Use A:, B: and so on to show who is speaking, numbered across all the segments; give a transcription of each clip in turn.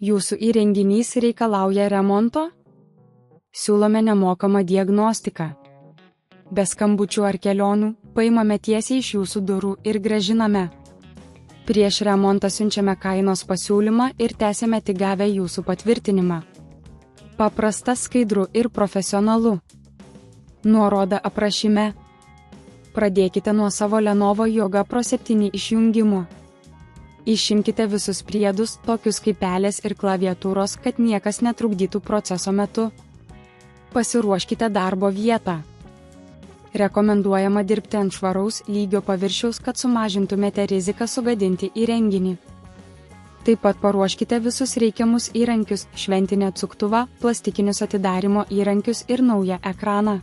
A: Jūsų įrenginys reikalauja remonto? Siūlome nemokamą diagnostiką. Be skambučių ar kelionių, paimame tiesiai iš jūsų durų ir grąžiname. Prieš remontą siunčiame kainos pasiūlymą ir tęsiame tik gavę jūsų patvirtinimą. Paprasta, skaidru ir profesionalu. Nuoroda aprašyme. Pradėkite nuo savo Lenovo Yoga Pro 7 išjungimo. Išimkite visus priedus, tokius kaip pelės ir klaviatūros, kad niekas netrukdytų proceso metu. Pasiruoškite darbo vietą. Rekomenduojama dirbti ant švaraus lygio paviršiaus, kad sumažintumėte riziką sugadinti įrenginį. Taip pat paruoškite visus reikiamus įrankius, šventinį atsuktuvą, plastikinius atidarymo įrankius ir naują ekraną.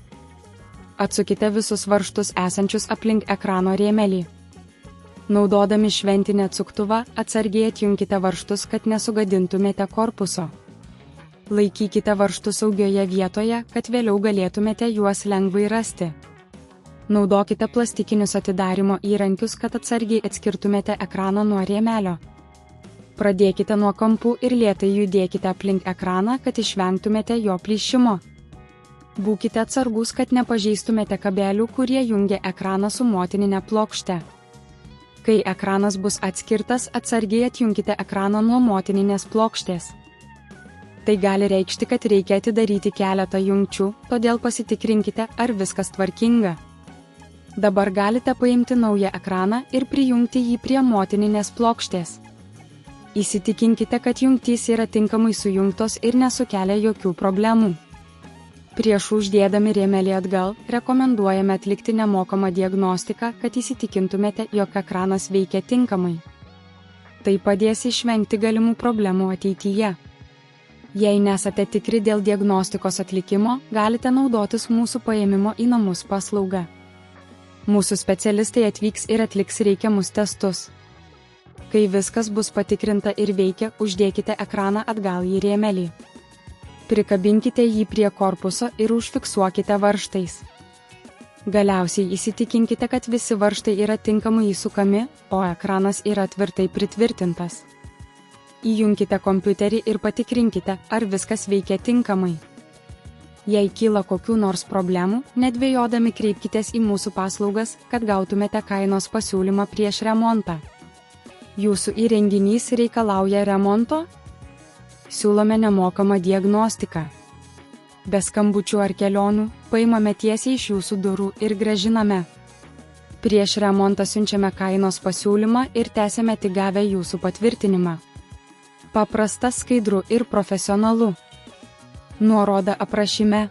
A: Atsukite visus varžtus esančius aplink ekrano rėmelį. Naudodami šventinį atsuktuvą, atsargiai atjunkite varžtus, kad nesugadintumėte korpuso. Laikykite varžtus saugioje vietoje, kad vėliau galėtumėte juos lengvai rasti. Naudokite plastikinius atidarymo įrankius, kad atsargiai atskirtumėte ekraną nuo rėmelio. Pradėkite nuo kampų ir lėtai judėkite aplink ekraną, kad išvengtumėte jo plyšimo. Būkite atsargus, kad nepažeistumėte kabelių, kurie jungia ekraną su motininė plokšte. Kai ekranas bus atskirtas, atsargiai atjunkite ekraną nuo motininės plokštės. Tai gali reikšti, kad reikia atidaryti keletą jungčių, todėl pasitikrinkite, ar viskas tvarkinga. Dabar galite paimti naują ekraną ir prijungti jį prie motininės plokštės. Įsitikinkite, kad jungtys yra tinkamai sujungtos ir nesukelia jokių problemų. Prieš uždėdami rėmelį atgal, rekomenduojame atlikti nemokamą diagnostiką, kad įsitikintumėte, jog ekranas veikia tinkamai. Tai padės išvengti galimų problemų ateityje. Jei nesate tikri dėl diagnostikos atlikimo, galite naudotis mūsų paėmimo į namus paslauga. Mūsų specialistai atvyks ir atliks reikiamus testus. Kai viskas bus patikrinta ir veikia, uždėkite ekraną atgal į rėmelį. Prikabinkite jį prie korpuso ir užfiksuokite varžtais. Galiausiai įsitikinkite, kad visi varžtai yra tinkamai įsukami, o ekranas yra tvirtai pritvirtintas. Įjunkite kompiuterį ir patikrinkite, ar viskas veikia tinkamai. Jei kyla kokių nors problemų, nedvejodami kreipkitės į mūsų paslaugas, kad gautumėte kainos pasiūlymą prieš remontą. Jūsų įrenginys reikalauja remonto? Siūlome nemokamą diagnostiką. Be skambučių ar kelionių, paimame tiesiai iš jūsų durų ir grąžiname. Prieš remontą siunčiame kainos pasiūlymą ir tęsiame tik gavę jūsų patvirtinimą. Paprasta, skaidru ir profesionalu. Nuoroda aprašyme.